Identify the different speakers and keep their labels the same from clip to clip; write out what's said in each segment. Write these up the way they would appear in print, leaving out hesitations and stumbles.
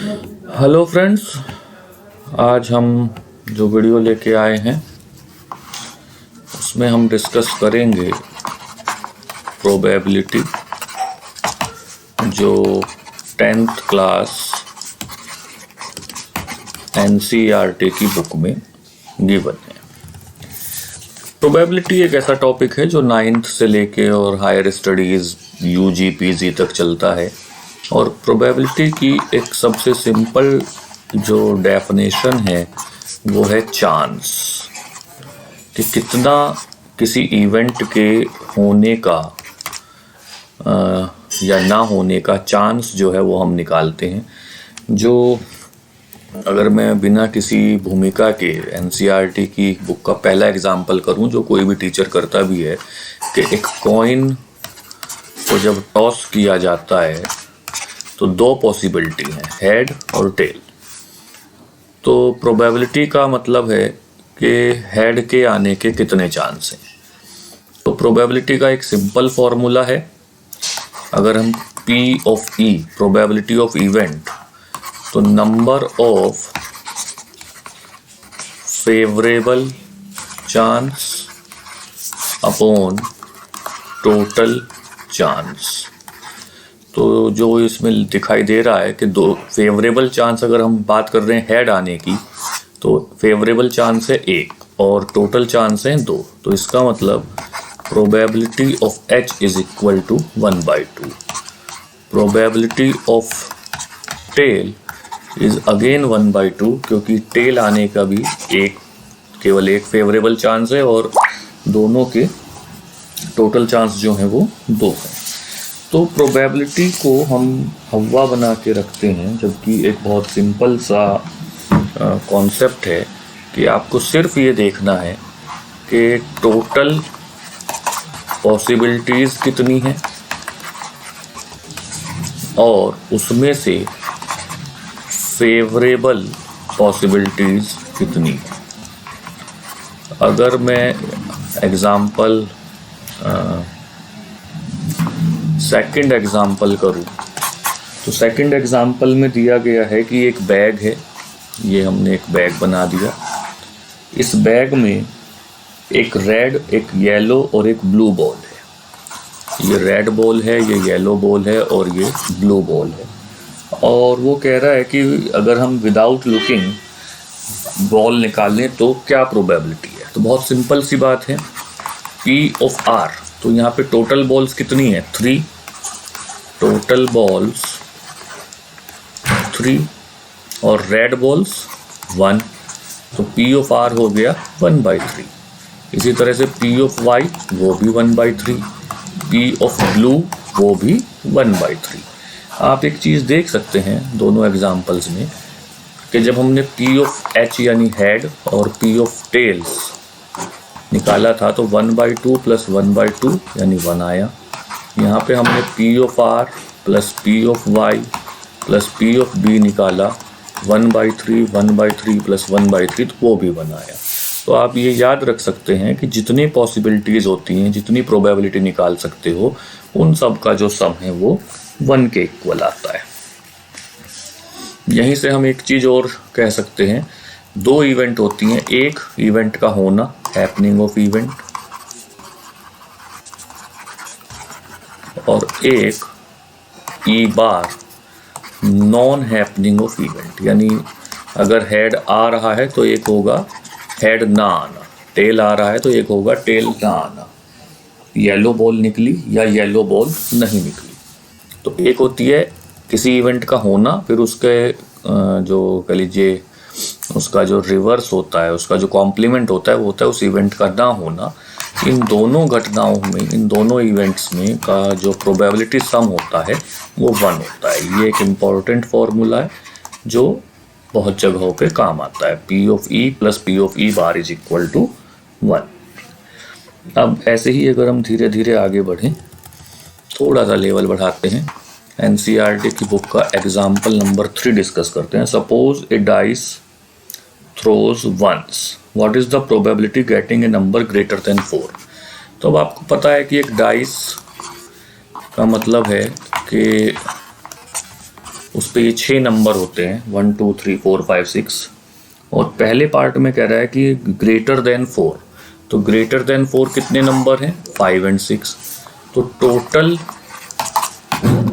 Speaker 1: Hello friends, आज हम जो वीडियो लेके आए हैं उसमें हम डिस्कस करेंगे प्रोबेबिलिटी जो 10th क्लास एनसीईआरटी की बुक में गिवन है। प्रोबेबिलिटी एक ऐसा टॉपिक है जो 9th से लेके और हायर स्टडीज़ यूजी पीजी तक चलता है और प्रोबेबिलिटी की एक सबसे सिंपल जो डेफिनेशन है वो है चांस, कि कितना किसी इवेंट के होने का या ना होने का चांस जो है वो हम निकालते हैं। जो अगर मैं बिना किसी भूमिका के एनसीईआरटी की बुक का पहला एग्जाम्पल करूं, जो कोई भी टीचर करता भी है, कि एक कॉइन को जब टॉस किया जाता है तो दो पॉसिबिलिटी हैं, हेड और टेल। तो प्रोबेबिलिटी का मतलब है कि हेड के आने के कितने चांस हैं। तो प्रोबेबिलिटी का एक सिंपल फॉर्मूला है। अगर हम P of E, probability of event, तो number of favourable chance upon total chance. तो जो इसमें दिखाई दे रहा है कि दो फेवरेबल चांस, अगर हम बात कर रहे हैं हेड आने की, तो फेवरेबल चांस है 1 और टोटल चांस है 2। तो इसका मतलब probability of H is equal to 1/2। Probability of tail is again 1/2, क्योंकि टेल आने का भी केवल एक फेवरेबल चांस है और दोनों के टोटल चांस जो है वो 2 है। तो प्रोबेबिलिटी को हम हवा बना के रखते हैं, जबकि एक बहुत सिंपल सा कॉन्सेप्ट है कि आपको सिर्फ ये देखना है कि टोटल पॉसिबिलिटीज़ कितनी हैं और उसमें से फेवरेबल पॉसिबिलिटीज़ कितनी हैं। अगर मैं एग्ज़ाम्पल सेकंड एग्जाम्पल करूँ, तो सेकंड एग्जाम्पल में दिया गया है कि एक बैग है, ये हमने एक बैग बना दिया। इस बैग में एक रेड, एक येलो और एक ब्लू बॉल है। ये रेड बॉल है, ये येलो बॉल है और ये ब्लू बॉल है। और वो कह रहा है कि अगर हम विदाउट लुकिंग बॉल निकालें तो क्या प्रोबेबिलिटी है। तो बहुत सिंपल सी बात है, P ऑफ R। तो यहाँ पे टोटल बॉल्स कितनी है, 3। टोटल बॉल्स 3 और रेड बॉल्स 1। तो P ऑफ R हो गया 1/3। इसी तरह से P ऑफ Y वो भी 1/3, P ऑफ ब्लू वो भी 1/3। आप एक चीज़ देख सकते हैं दोनों एग्जाम्पल्स में कि जब हमने P ऑफ H यानी हेड और P ऑफ टेल्स निकाला था तो 1/2 प्लस 1/2 यानी 1 आया। यहाँ पे हमने P of R plus P of Y plus P of B निकाला, 1/3 1/3 प्लस 1/3, तो वो भी 1 आया। तो आप ये याद रख सकते हैं कि जितनी पॉसिबिलिटीज़ होती हैं, जितनी प्रोबेबिलिटी निकाल सकते हो, उन सब का जो सम है वो 1 के इक्वल आता है। यहीं से हम एक चीज़ और कह सकते हैं, 2 इवेंट होती हैं। एक इवेंट का होना, हैपनिंग ऑफ इवेंट, और एक ई बार नॉन हैपनिंग ऑफ इवेंट। यानी अगर हेड आ रहा है तो एक होगा हेड ना आना, टेल आ रहा है तो एक होगा टेल ना आना, येलो बॉल निकली या येलो बॉल नहीं निकली। तो एक होती है किसी इवेंट का होना, फिर उसके जो कह लीजिए उसका जो रिवर्स होता है, उसका जो कॉम्प्लीमेंट होता है वो होता है उस इवेंट का ना होना। इन दोनों घटनाओं में, इन दोनों इवेंट्स में का जो प्रोबेबिलिटी सम होता है वो 1 होता है। ये एक इम्पॉर्टेंट फॉर्मूला है जो बहुत जगहों पे काम आता है। P of E plus P of E bar is equal to 1। अब ऐसे ही अगर हम धीरे धीरे आगे बढ़ें, थोड़ा सा लेवल बढ़ाते हैं, एनसीईआरटी की बुक का एग्जाम्पल नंबर 3 डिस्कस करते हैं। Suppose a dice throws once, what is the probability getting a number greater than 4। तो अब आपको पता है कि एक डाइस का मतलब है कि उस पर ये 6 नंबर होते हैं 1 2 3 4 5 6। और पहले पार्ट में कह रहा है कि ग्रेटर देन 4, तो ग्रेटर देन 4 कितने नंबर हैं? 5 और 6। तो टोटल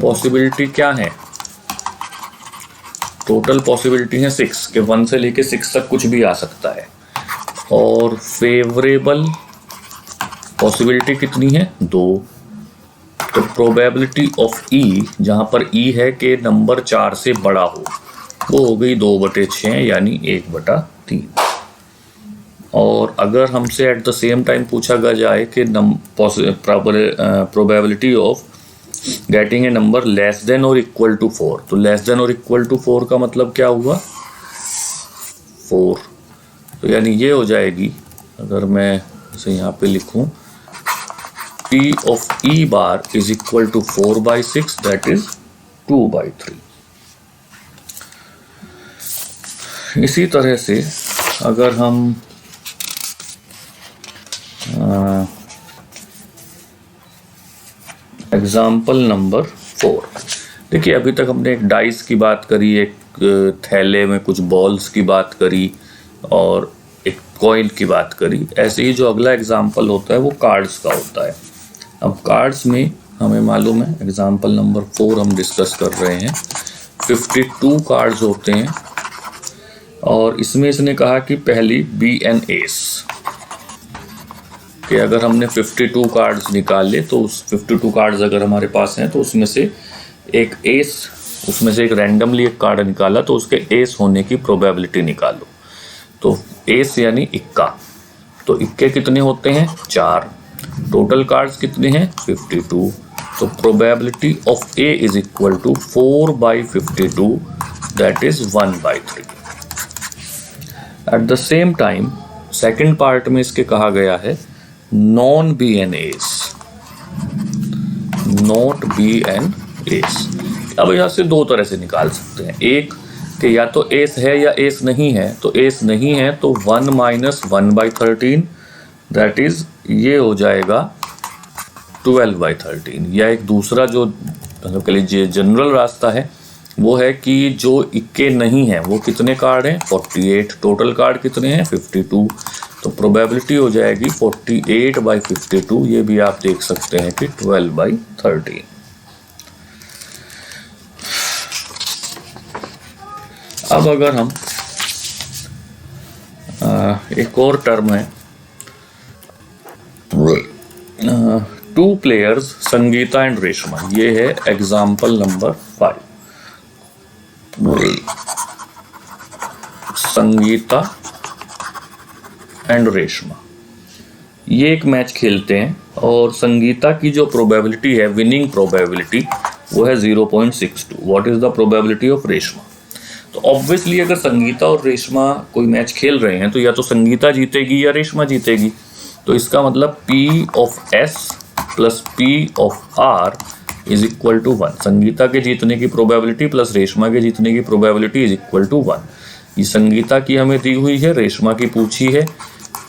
Speaker 1: पॉसिबिलिटी क्या है? टोटल पॉसिबिलिटी है 6 के 1 से लेके 6 तक कुछ भी आ सकता है। और फेवरेबल पॉसिबिलिटी कितनी है? 2। तो प्रोबेबिलिटी ऑफ ई, जहां पर ई है कि नंबर 4 से बड़ा हो, वो हो गई 2/6 यानी 1/3। और अगर हमसे एट द सेम टाइम पूछा जाए कि probability of getting a number less than और इक्वल टू 4, तो लेस देन और इक्वल टू 4 का मतलब क्या हुआ? 4। तो यानी ये हो जाएगी, अगर मैं इसे यहाँ पे लिखूं, P of E bar is equal to 4/6, that is 2/3। इसी तरह से अगर हम एग्जाम्पल नंबर 4, देखिए अभी तक हमने एक डाइस की बात करी, एक थैले में कुछ बॉल्स की बात करी और एक कॉइन की बात करी। ऐसे ही जो अगला एग्जाम्पल होता है वो कार्ड्स का होता है। अब कार्ड्स में हमें मालूम है, एग्जाम्पल नंबर 4 हम डिस्कस कर रहे हैं, 52 कार्ड्स होते हैं। और इसमें इसने कहा कि पहली बी एन एस, कि अगर हमने 52 कार्ड्स निकाले तो उस 52 कार्ड्स अगर हमारे पास हैं तो उसमें से एक एस, उसमें से एक रैंडमली एक कार्ड निकाला तो उसके एस होने की प्रोबेबिलिटी निकालो। तो एस यानी इक्का, तो इक्के कितने होते हैं? 4। टोटल कार्ड्स कितने हैं? 52। तो probability of A is equal to 4/52, that is 1/3। At the same time second part में इसके कहा गया है non B N S, not B N S. अब यहाँ से दो तरह से निकाल सकते हैं, एक कि या तो एस है या एस नहीं है। तो एस नहीं है तो 1 - 1/13, दैट इज ये हो जाएगा 12/13। या एक दूसरा जो मतलब कह लीजिए जनरल रास्ता है वो है कि जो इक्के नहीं है वो कितने कार्ड हैं? 48। टोटल कार्ड कितने हैं? 52। तो प्रोबेबिलिटी हो जाएगी 48/52। ये भी आप देख सकते हैं कि 12/13। अब अगर हम एक और टर्म है, 2 प्लेयर्स संगीता एंड रेशमा, ये है example number 5। Sangeeta and Reshma ये एक मैच खेलते हैं और संगीता की जो प्रोबेबिलिटी है, विनिंग प्रोबेबिलिटी, वो है 0.62। What is the probability of Reshma? तो ऑब्वियसली अगर संगीता और रेशमा कोई मैच खेल रहे हैं तो या तो संगीता जीतेगी या रेशमा जीतेगी। तो इसका मतलब P of S plus P of R is equal to 1। Sangeeta के जीतने की प्रोबेबिलिटी प्लस रेशमा के जीतने की प्रोबेबिलिटी इज इक्वल टू 1। ये संगीता की हमें दी हुई है, रेशमा की पूछी है।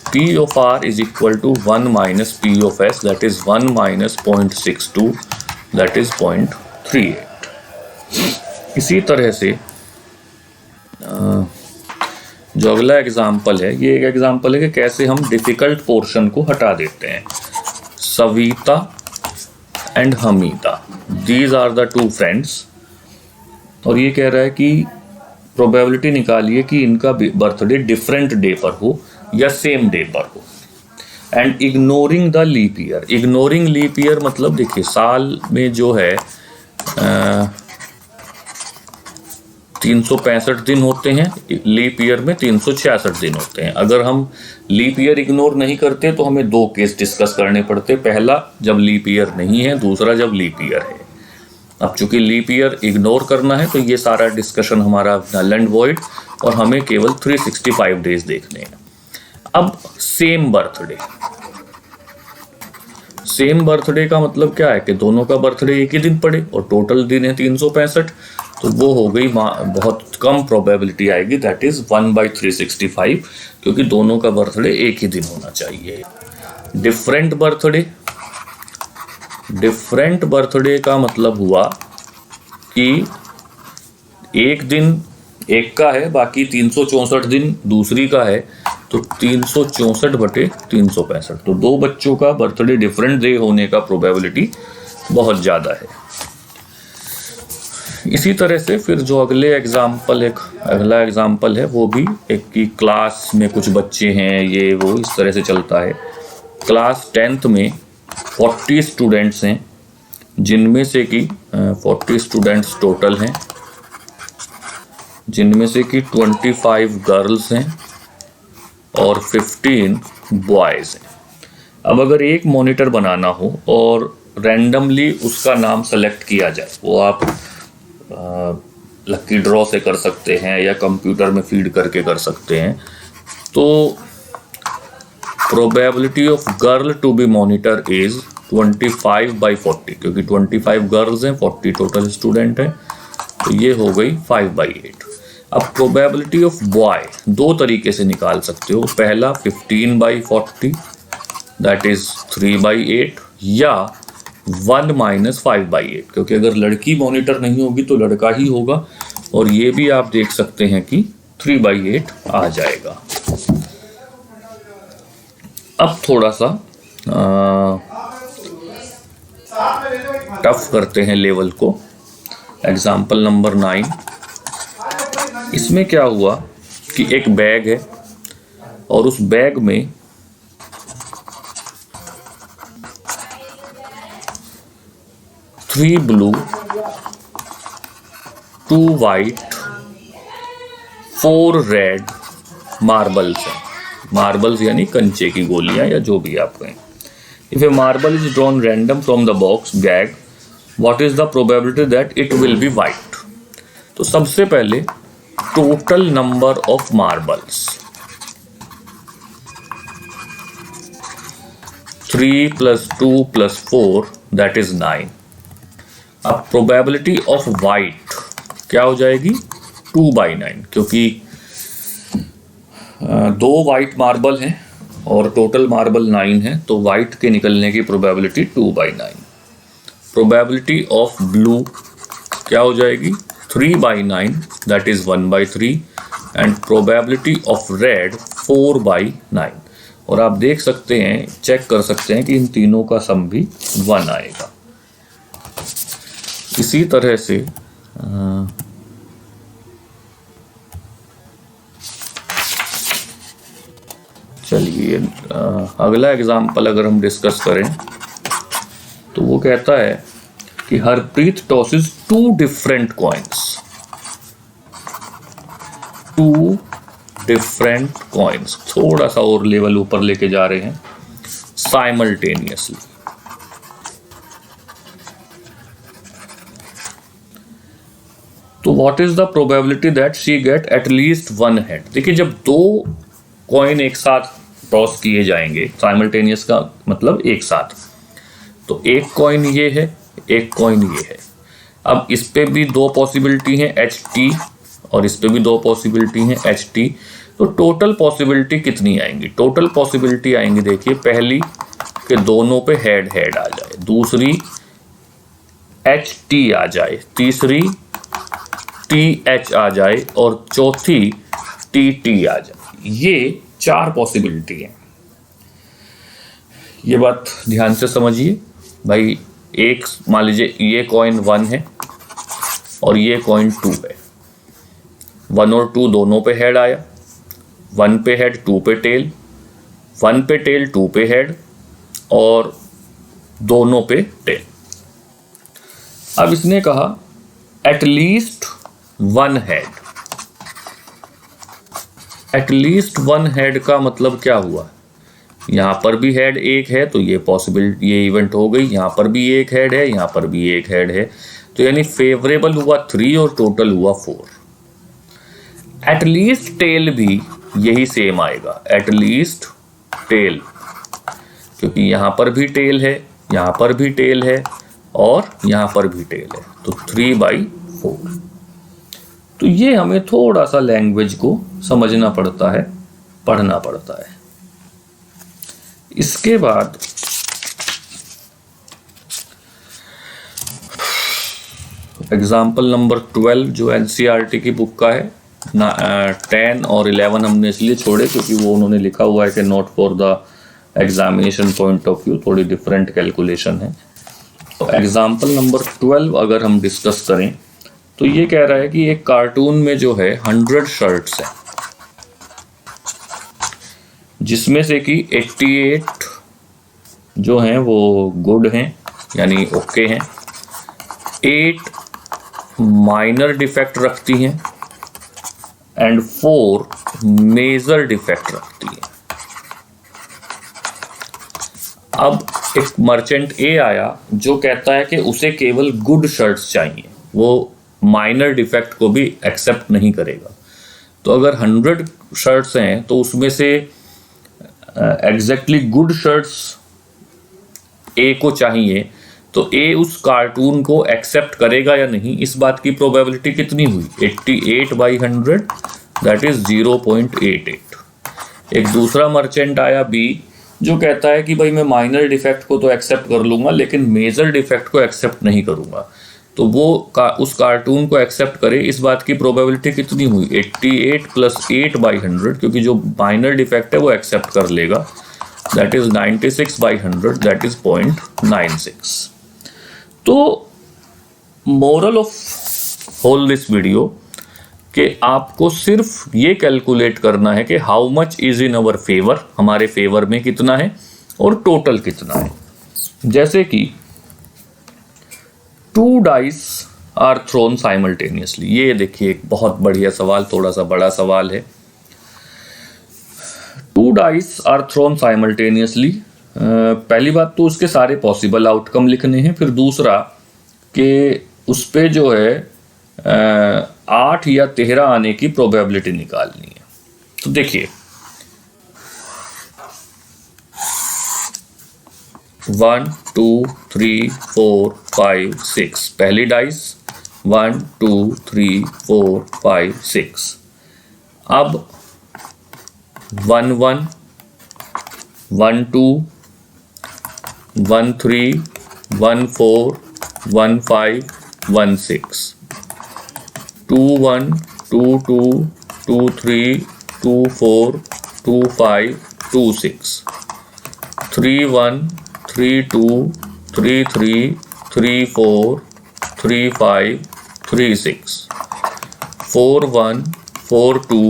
Speaker 1: P of R is equal to 1 minus P of S, that is 1 minus 0.62, that is 0.38। इसी तरह से जो अगला एग्जाम्पल है, ये एक एग्जाम्पल है कि कैसे हम डिफिकल्ट पोर्शन को हटा देते हैं। Savita and Hamida, these are the 2 friends. और ये कह रहा है कि प्रोबेबिलिटी निकालिए कि इनका बर्थडे डिफरेंट डे पर हो या सेम डे पर हो। And ignoring the leap year. Ignoring leap year मतलब देखिए साल में जो है 365 दिन होते हैं, लीप ईयर में 366 दिन होते हैं। अगर हम लीप ईयर इग्नोर नहीं करते तो हमें 2 केस डिस्कस करने पड़ते, पहला जब लीप ईयर नहीं है, दूसरा जब लीप ईयर है। अब चूंकि लीप ईयर इग्नोर करना है तो ये सारा डिस्कशन हमारा नल एंड वॉइड, और हमें केवल 365 डेज देखने हैं। अब सेम बर्थडे, सेम बर्थडे का मतलब क्या है कि दोनों का बर्थडे एक ही दिन पड़े और टोटल दिन है 365, तो वो हो गई बहुत कम प्रोबेबिलिटी आएगी, दैट इज 1/365, क्योंकि दोनों का बर्थडे एक ही दिन होना चाहिए। डिफरेंट बर्थडे, डिफरेंट बर्थडे का मतलब हुआ कि एक दिन एक का है, बाकी 364 दिन दूसरी का है, तो 364/365, तो दो बच्चों का बर्थडे डिफरेंट डे होने का प्रोबेबिलिटी बहुत ज़्यादा है। इसी तरह से फिर जो अगला एग्जाम्पल है वो भी एक कि क्लास में कुछ बच्चे हैं, ये वो इस तरह से चलता है। क्लास 10th में 40 स्टूडेंट्स हैं, जिनमें से कि 40 स्टूडेंट्स टोटल हैं, जिनमें से कि 25 गर्ल्स हैं और 15 बॉयज़ हैं। अब अगर एक मॉनिटर बनाना हो और रैंडमली उसका नाम सेलेक्ट किया जाए, वो आप लकी ड्रॉ से कर सकते हैं या कंप्यूटर में फीड करके कर सकते हैं, तो probability of girl to be monitor is 25/40, क्योंकि 25 गर्ल्स हैं, 40 टोटल स्टूडेंट हैं, तो ये हो गई 5/8। अब प्रोबेबिलिटी ऑफ बॉय दो तरीके से निकाल सकते हो। पहला 15/40 दैट इज 3/8, या 1 - 5/8, क्योंकि अगर लड़की मॉनिटर नहीं होगी तो लड़का ही होगा, और ये भी आप देख सकते हैं कि 3/8 आ जाएगा। अब थोड़ा सा टफ करते हैं लेवल को। एग्जाम्पल नंबर 9, इसमें क्या हुआ कि एक बैग है और उस बैग में 3 ब्लू, 2 वाइट, 4 रेड मार्बल्स हैं। मार्बल्स यानी कंचे की गोलियां या जो भी आप कहें। If A marble is drawn random from the box bag, what is the probability that it will be white? तो सबसे पहले total number of marbles 3 + 2 + 4 that is 9। अब प्रोबेबिलिटी ऑफ वाइट क्या हो जाएगी? 2/9, क्योंकि 2 वाइट मार्बल हैं और टोटल मार्बल 9 है, तो वाइट के निकलने की प्रोबेबिलिटी 2/9। प्रोबेबिलिटी ऑफ ब्लू क्या हो जाएगी? 3/9 that is 1/3, and probability of red 4/9। और आप देख सकते हैं, चेक कर सकते हैं कि इन तीनों का सम भी 1 आएगा। इसी तरह से चलिए अगला एग्जाम्पल अगर हम डिस्कस करें तो वो कहता है कि Harpreet tosses 2 different coins, 2 different coins, थोड़ा सा और लेवल ऊपर लेके जा रहे हैं, साइमल्टेनियसली। तो what is the probability that she get at least 1 head? देखिए, जब 2 कॉइन एक साथ टॉस किए जाएंगे, साइमल्टेनियस का मतलब एक साथ, तो एक कॉइन ये है, एक कॉइन ये है। अब इस पे भी 2 पॉसिबिलिटी हैं HT, और इस पे भी 2 पॉसिबिलिटी हैं HT। तो टोटल पॉसिबिलिटी कितनी आएंगी? टोटल पॉसिबिलिटी आएंगी, देखिए, पहली कि दोनों पे हेड हेड आ जाए, दूसरी HT आ जाए, तीसरी TH आ जाए, और चौथी TT आ जाए। ये 4 पॉसिबिलिटी है। ये बात ध्यान से समझिए भाई। एक मान लीजिए ये कॉइन 1 है और ये कॉइन 2 है। 1 और 2 दोनों पे हेड आया, 1 पे हेड 2 पे टेल, 1 पे टेल 2 पे हेड, और दोनों पे टेल। अब इसने कहा एटलीस्ट 1 हेड। एटलीस्ट 1 हेड का मतलब क्या हुआ? यहाँ पर भी हेड एक है, तो ये पॉसिबिलिटी, ये इवेंट हो गई। यहाँ पर भी एक हेड है, यहाँ पर भी एक हेड है, तो यानी फेवरेबल हुआ 3 और टोटल हुआ 4। एटलीस्ट टेल भी यही सेम आएगा, एटलीस्ट टेल, क्योंकि यहाँ पर भी टेल है, यहाँ पर भी टेल है, और यहाँ पर भी टेल है, तो 3/4। तो ये हमें थोड़ा सा लैंग्वेज को समझना पड़ता है, पढ़ना पड़ता है। इसके बाद एग्जाम्पल नंबर 12 जो एनसीईआरटी की बुक का है 10 और 11 हमने इसलिए छोड़े क्योंकि वो उन्होंने लिखा हुआ है कि not for the examination point of view, थोड़ी डिफरेंट कैलकुलेशन है। तो एग्जाम्पल नंबर 12 अगर हम डिस्कस करें तो ये कह रहा है कि एक कार्टून में जो है 100 शर्ट्स हैं, जिसमें से कि 88 जो हैं वो गुड हैं यानी ओके हैं, 8 माइनर डिफेक्ट रखती हैं एंड 4 मेजर डिफेक्ट रखती हैं। अब एक मर्चेंट ए आया जो कहता है कि उसे केवल गुड शर्ट्स चाहिए, वो माइनर डिफेक्ट को भी एक्सेप्ट नहीं करेगा। तो अगर 100 शर्ट्स हैं तो उसमें से एग्जैक्टली गुड शर्ट्स ए को चाहिए, तो ए उस कार्टून को एक्सेप्ट करेगा या नहीं, इस बात की प्रोबेबिलिटी कितनी हुई? 88/100 दैट इज 0.88। एक दूसरा मर्चेंट आया बी जो कहता है कि भाई मैं माइनर डिफेक्ट को तो एक्सेप्ट कर लूंगा लेकिन मेजर डिफेक्ट को एक्सेप्ट नहीं करूंगा, तो वो उस कार्टून को एक्सेप्ट करे, इस बात की प्रोबेबिलिटी कितनी हुई? 88 + 8/100, क्योंकि जो माइनर डिफेक्ट है वो एक्सेप्ट कर लेगा, दैट इज 96/100 दैट इज 0.96। तो moral of whole this video कि आपको सिर्फ ये कैलकुलेट करना है कि how much is in our favour, हमारे फेवर में कितना है और टोटल कितना है। जैसे कि 2 डाइस आर थ्रोन साइमल्टेनियसली, ये देखिए एक बहुत बढ़िया सवाल, थोड़ा सा बड़ा सवाल है। 2 डाइस आर थ्रोन साइमल्टेनियसली, पहली बात तो उसके सारे पॉसिबल आउटकम लिखने हैं, फिर दूसरा कि उस पे जो है 8 या 13 आने की प्रोबेबिलिटी निकालनी है। तो देखिए 1 2 3 4 5 6 पहली डाइस 1 2 3 4 5 6। अब 1 1 1 2 1 3 1 4 1 5 1 6, 2 1 2 2 2 3 2 4 2 5 2 6, 3 1 3 2 3 3 3 4 3 5 3 6, 4 1 4 2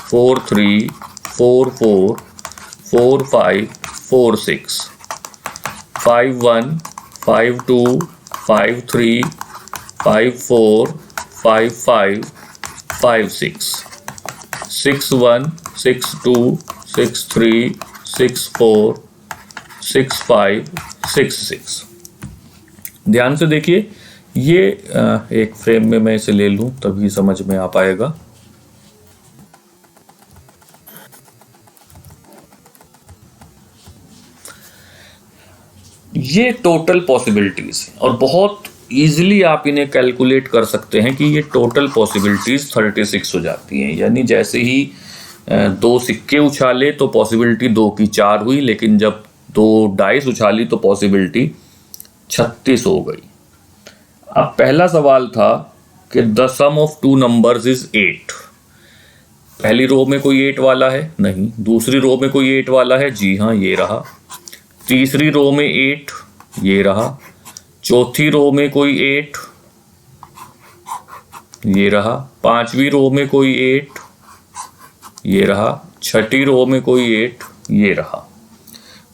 Speaker 1: 4 3 4 4 4 5 4 6, 5 1 5 2 5 3 5 4 5 5 5 6, 6 1 6 2 6 3 6 4 6 5 6 6। ध्यान से देखिए, ये एक फ्रेम में मैं इसे ले लूं तभी समझ में आ पाएगा। ये टोटल पॉसिबिलिटीज और बहुत इजीली आप इन्हें कैलकुलेट कर सकते हैं कि ये टोटल पॉसिबिलिटीज 36 हो जाती हैं। यानी जैसे ही 2 सिक्के उछाले तो पॉसिबिलिटी 2 की 4 हुई, लेकिन जब 2 डाइस उछाली तो पॉसिबिलिटी 36 हो गई। अब पहला सवाल था कि the sum of 2 numbers is 8। पहली रो में कोई 8 वाला है? नहीं। दूसरी रो में कोई 8 वाला है? जी हाँ, ये रहा। तीसरी रो में 8, ये रहा। चौथी रो में कोई 8, ये रहा। पांचवी रो में कोई 8, ये रहा। छठी रो में कोई 8, ये रहा।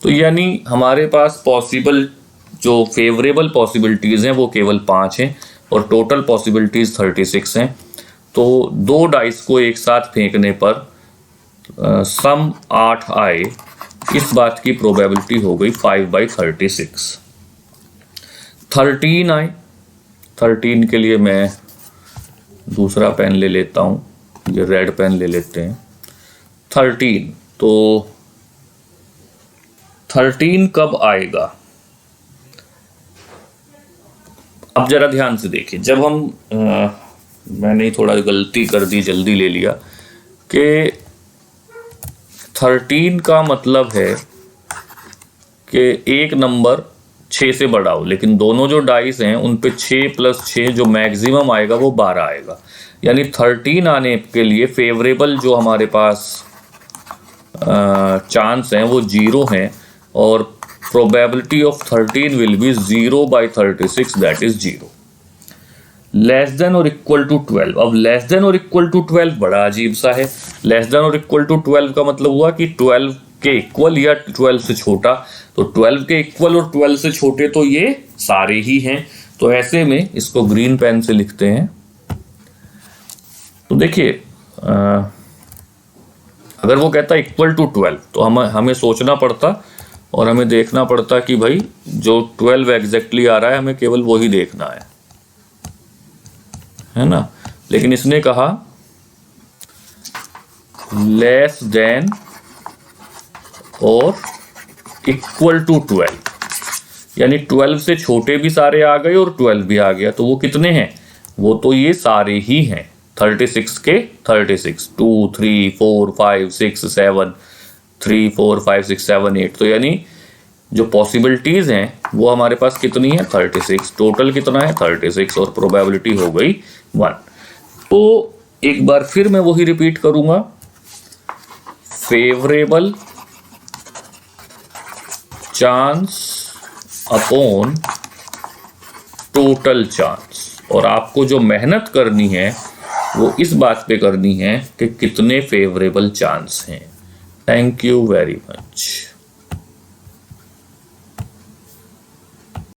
Speaker 1: तो यानी हमारे पास पॉसिबल जो फेवरेबल पॉसिबिलिटीज हैं वो केवल 5 हैं और टोटल पॉसिबिलिटीज 36 हैं। तो 2 डाइस को एक साथ फेंकने पर सम 8 आए, इस बात की प्रोबेबिलिटी हो गई 5/36। 13 आए, 13 के लिए मैं दूसरा पेन ले लेता हूं, ये रेड पेन ले लेते हैं। 13, तो 13 कब आएगा? अब जरा ध्यान से देखिए, जब हम मैंने थोड़ा गलती कर दी, जल्दी ले लिया कि 13 का मतलब है कि एक नंबर 6 से बड़ा हो, लेकिन दोनों जो डाइस हैं उन पे 6 + 6 जो मैक्सिमम आएगा वो 12 आएगा। यानी 13 आने के लिए फेवरेबल जो हमारे पास चांस हैं वो 0 हैं, और probability of 13 will be 0/36, that is 0। Less than और इक्वल टू 12। अब लेस देन और इक्वल टू 12 बड़ा अजीब सा है। लेस देन और इक्वल टू 12 का मतलब हुआ कि 12 के इक्वल या 12 से छोटा। तो 12 के इक्वल और 12 से छोटे तो ये सारे ही हैं। तो ऐसे में इसको ग्रीन पेन से लिखते हैं। तो देखिए, अगर वो कहता इक्वल टू 12 तो हमें सोचना पड़ता और हमें देखना पड़ता कि भाई जो 12 एग्जैक्टली आ रहा है हमें केवल वो ही देखना है ना। लेकिन इसने कहा लेस देन और इक्वल टू 12, यानी 12 से छोटे भी सारे आ गए और 12 भी आ गया। तो वो कितने हैं? वो तो ये सारे ही हैं, 36 के 36, 2 3 4 5 6 7, 3 4 5 6 7 8। तो यानी जो पॉसिबिलिटीज हैं वो हमारे पास कितनी है? 36। टोटल कितना है? 36, और प्रोबेबिलिटी हो गई 1। तो एक बार फिर मैं वही रिपीट करूंगा, favourable chance upon total chance. और आपको जो मेहनत करनी है वो इस बात पे करनी है कि कितने फेवरेबल चांस हैं। Thank you very much.